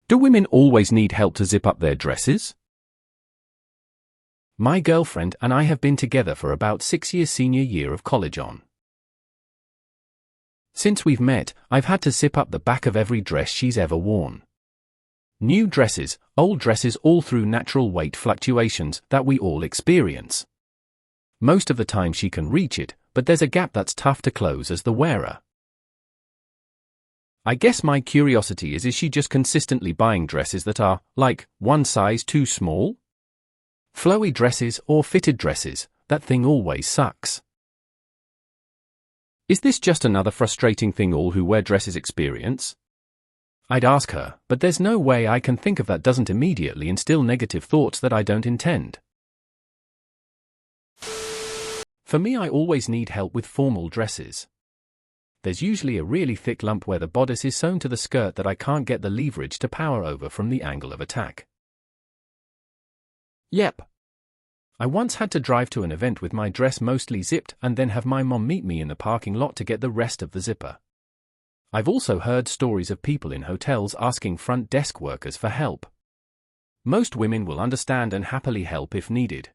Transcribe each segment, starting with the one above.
Do women always need help to zip up their dresses? My girlfriend and I have been together for about 6 years, senior year of college on. Since we've met, I've had to zip up the back of every dress she's ever worn. New dresses, old dresses, all through natural weight fluctuations that we all experience. Most of the time she can reach it, but there's a gap that's tough to close as the wearer. I guess my curiosity is she just consistently buying dresses that are, like, one size too small? Flowy dresses or fitted dresses, that thing always sucks. Is this just another frustrating thing all who wear dresses experience? I'd ask her, but there's no way I can think of that doesn't immediately instill negative thoughts that I don't intend. For me, I always need help with formal dresses. There's usually a really thick lump where the bodice is sewn to the skirt that I can't get the leverage to power over from the angle of attack. Yep. I once had to drive to an event with my dress mostly zipped and then have my mom meet me in the parking lot to get the rest of the zipper. I've also heard stories of people in hotels asking front desk workers for help. Most women will understand and happily help if needed.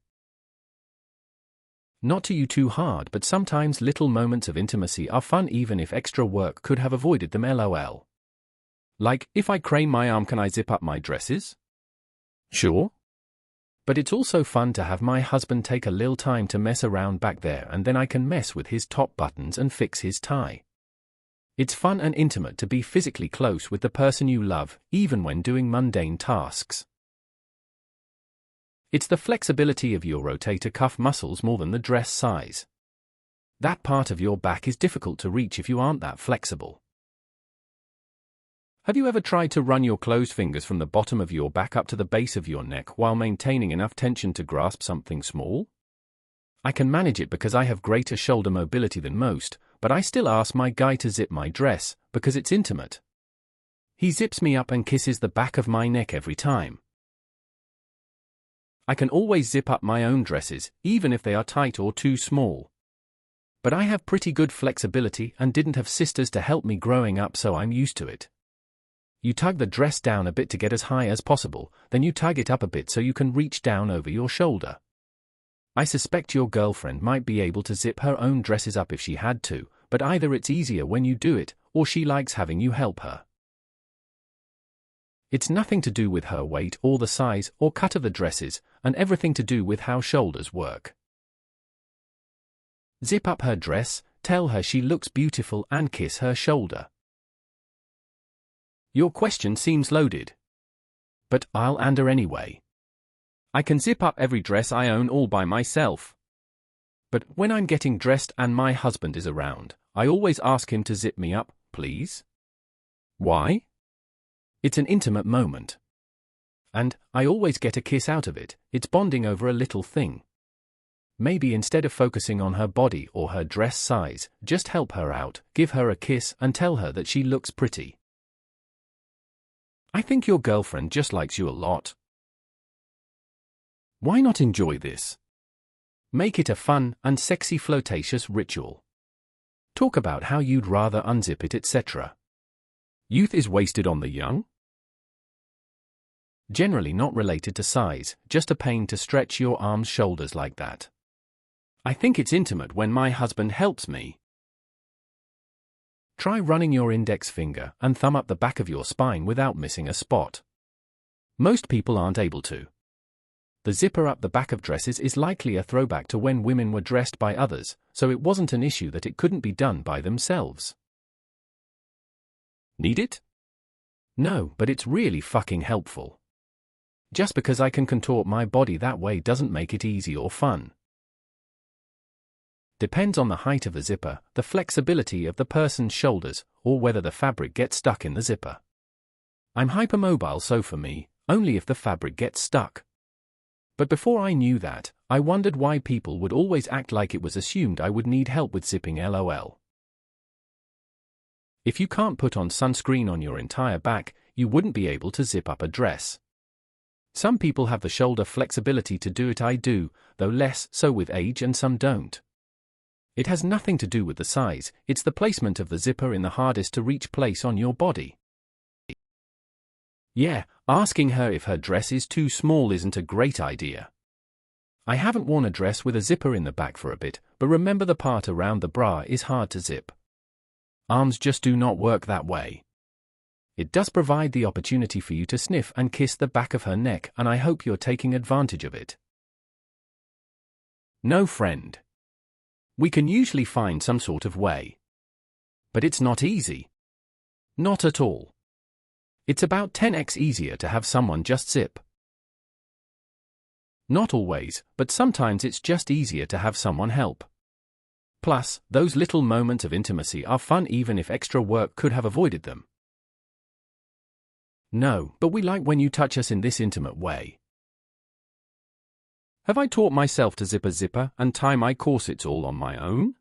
Not to you too hard, but sometimes little moments of intimacy are fun even if extra work could have avoided them, lol. Like, if I crane my arm, can I zip up my dresses? Sure. But it's also fun to have my husband take a little time to mess around back there, and then I can mess with his top buttons and fix his tie. It's fun and intimate to be physically close with the person you love, even when doing mundane tasks. It's the flexibility of your rotator cuff muscles more than the dress size. That part of your back is difficult to reach if you aren't that flexible. Have you ever tried to run your closed fingers from the bottom of your back up to the base of your neck while maintaining enough tension to grasp something small? I can manage it because I have greater shoulder mobility than most, but I still ask my guy to zip my dress because it's intimate. He zips me up and kisses the back of my neck every time. I can always zip up my own dresses, even if they are tight or too small. But I have pretty good flexibility and didn't have sisters to help me growing up, so I'm used to it. You tug the dress down a bit to get as high as possible, then you tug it up a bit so you can reach down over your shoulder. I suspect your girlfriend might be able to zip her own dresses up if she had to, but either it's easier when you do it, or she likes having you help her. It's nothing to do with her weight or the size or cut of the dresses, and everything to do with how shoulders work. Zip up her dress, tell her she looks beautiful, and kiss her shoulder. Your question seems loaded. But I'll answer anyway. I can zip up every dress I own all by myself. But when I'm getting dressed and my husband is around, I always ask him to zip me up, please. Why? It's an intimate moment. And I always get a kiss out of it. It's bonding over a little thing. Maybe instead of focusing on her body or her dress size, just help her out, give her a kiss and tell her that she looks pretty. I think your girlfriend just likes you a lot. Why not enjoy this? Make it a fun and sexy flirtatious ritual. Talk about how you'd rather unzip it, etc. Youth is wasted on the young? Generally not related to size, just a pain to stretch your arms, shoulders like that. I think it's intimate when my husband helps me. Try running your index finger and thumb up the back of your spine without missing a spot. Most people aren't able to. The zipper up the back of dresses is likely a throwback to when women were dressed by others, so it wasn't an issue that it couldn't be done by themselves. Need it? No, but it's really fucking helpful. Just because I can contort my body that way doesn't make it easy or fun. Depends on the height of the zipper, the flexibility of the person's shoulders, or whether the fabric gets stuck in the zipper. I'm hypermobile, so for me, only if the fabric gets stuck. But before I knew that, I wondered why people would always act like it was assumed I would need help with zipping, lol. If you can't put on sunscreen on your entire back, you wouldn't be able to zip up a dress. Some people have the shoulder flexibility to do it, I do, though less so with age, and some don't. It has nothing to do with the size, it's the placement of the zipper in the hardest to reach place on your body. Yeah, asking her if her dress is too small isn't a great idea. I haven't worn a dress with a zipper in the back for a bit, but remember the part around the bra is hard to zip. Arms just do not work that way. It does provide the opportunity for you to sniff and kiss the back of her neck, and I hope you're taking advantage of it. No, friend. We can usually find some sort of way. But it's not easy. Not at all. It's about 10x easier to have someone just zip. Not always, but sometimes it's just easier to have someone help. Plus, those little moments of intimacy are fun even if extra work could have avoided them. No, but we like when you touch us in this intimate way. Have I taught myself to zip a zipper and tie my corsets all on my own?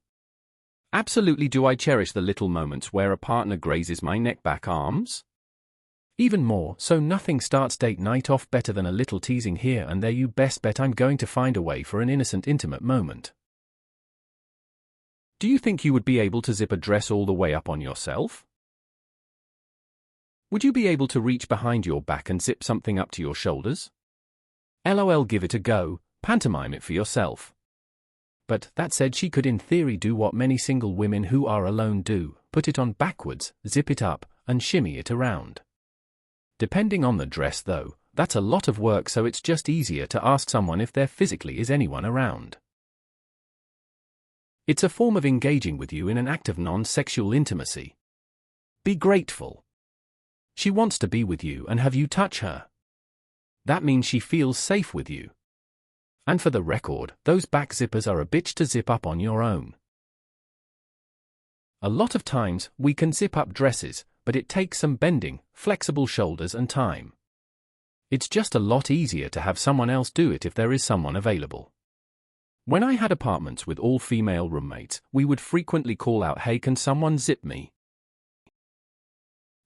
Absolutely. Do I cherish the little moments where a partner grazes my neck, back, arms? Even more, so nothing starts date night off better than a little teasing here and there. You best bet I'm going to find a way for an innocent, intimate moment. Do you think you would be able to zip a dress all the way up on yourself? Would you be able to reach behind your back and zip something up to your shoulders? LOL, give it a go, pantomime it for yourself. But, that said, she could in theory do what many single women who are alone do, put it on backwards, zip it up, and shimmy it around. Depending on the dress though, that's a lot of work, so it's just easier to ask someone if there physically is anyone around. It's a form of engaging with you in an act of non-sexual intimacy. Be grateful. She wants to be with you and have you touch her. That means she feels safe with you. And for the record, those back zippers are a bitch to zip up on your own. A lot of times, we can zip up dresses, but it takes some bending, flexible shoulders and time. It's just a lot easier to have someone else do it if there is someone available. When I had apartments with all female roommates, we would frequently call out, "Hey, can someone zip me?"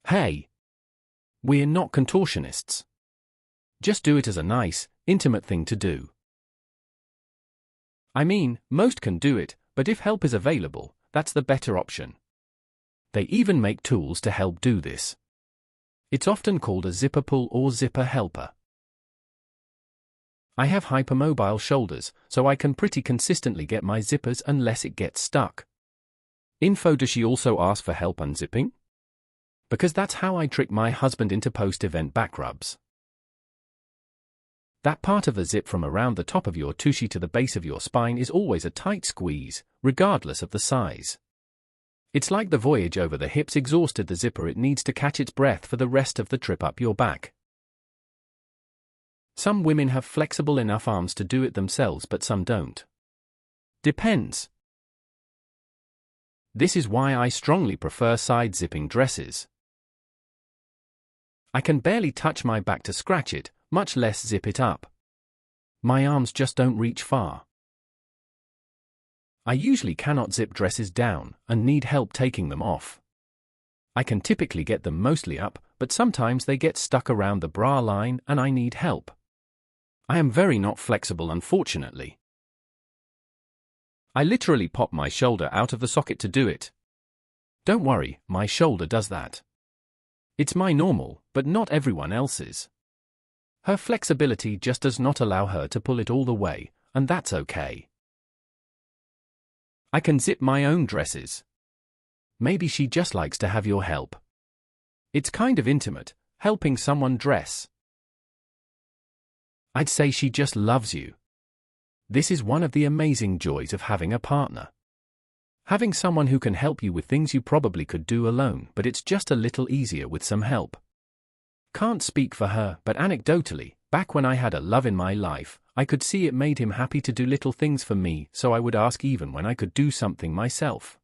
Hey. We're not contortionists. Just do it as a nice, intimate thing to do. I mean, most can do it, but if help is available, that's the better option. They even make tools to help do this. It's often called a zipper pull or zipper helper. I have hypermobile shoulders, so I can pretty consistently get my zippers unless it gets stuck. Info: does she also ask for help unzipping? Because that's how I trick my husband into post-event back rubs. That part of the zip from around the top of your tushy to the base of your spine is always a tight squeeze, regardless of the size. It's like the voyage over the hips exhausted the zipper. It needs to catch its breath for the rest of the trip up your back. Some women have flexible enough arms to do it themselves, but some don't. Depends. This is why I strongly prefer side-zipping dresses. I can barely touch my back to scratch it, much less zip it up. My arms just don't reach far. I usually cannot zip dresses down and need help taking them off. I can typically get them mostly up, but sometimes they get stuck around the bra line and I need help. I am very not flexible, unfortunately. I literally pop my shoulder out of the socket to do it. Don't worry, my shoulder does that. It's my normal, but not everyone else's. Her flexibility just does not allow her to pull it all the way, and that's okay. I can zip my own dresses. Maybe she just likes to have your help. It's kind of intimate, helping someone dress. I'd say she just loves you. This is one of the amazing joys of having a partner. Having someone who can help you with things you probably could do alone, but it's just a little easier with some help. Can't speak for her, but anecdotally, back when I had a love in my life, I could see it made him happy to do little things for me, so I would ask even when I could do something myself.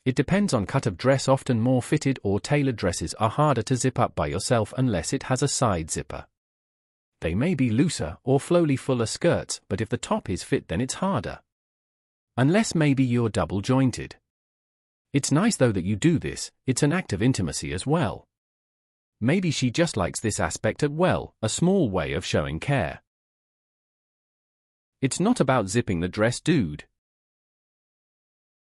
It depends on cut of dress. Often more fitted or tailored dresses are harder to zip up by yourself unless it has a side zipper. They may be looser or flowly fuller skirts, but if the top is fit then it's harder. Unless maybe you're double jointed. It's nice though that you do this, it's an act of intimacy as well. Maybe she just likes this aspect as well, a small way of showing care. It's not about zipping the dress, dude.